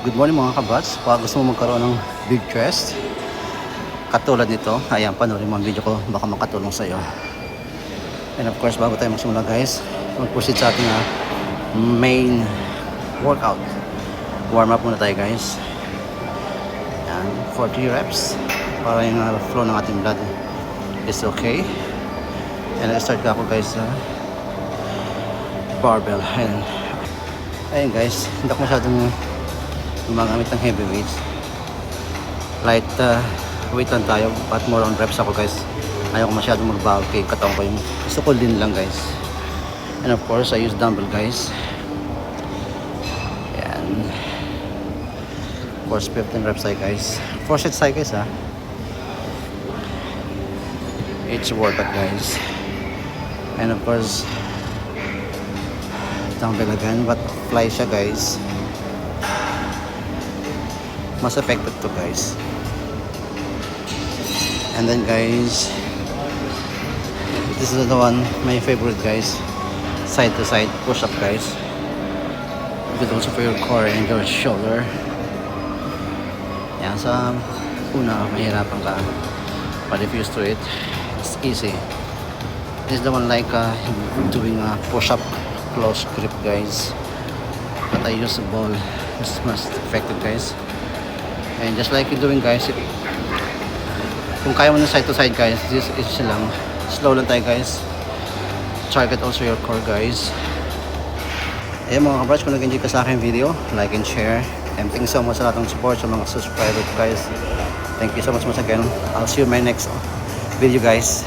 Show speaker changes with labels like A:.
A: Good morning mga kabats. Pag gusto mo magkaroon ng big chest katulad nito, ayan, panoorin mo ang video ko, baka makatulong sa iyo. And of course, bago tayo magsimula guys, mag-proceed sa ating main workout. Warm up muna tayo guys. Ayan, 40 reps para yung flow ng ating blood is okay. And start ka ako guys sa barbell. Ayun guys, hindi ako masyadong gumagamit ng heavy weights. Light weight lang tayo, but more on reps ako guys. Ayaw ko masyadong mag-bulky katawan ko, yung gusto ko lean lang guys. And of course I use dumbbell guys. Ayan, of course 15 reps tayo guys, 4 sets tayo guys each workout guys. And of course dumbbell again, but fly siya guys, mas effective to guys. And then guys, this is the one, my favorite guys, side to side push up guys. Good also for your core and your shoulder. Yan, sa una mahirapan ka, but if you used to it, it's easy. This is the one like doing a push up close grip guys, but I use the ball, it's most effective guys. And just like you're doing guys, kung kaya mo na side to side guys, this is lang, slow lang tayo guys. Target also your core guys. Ayan mga kabrats, kung nag-enjoy ka sa aking video, like and share. And thank you so much sa lahat ng support sa mga subscribers guys. Thank you so much once again. I'll see you in my next video guys.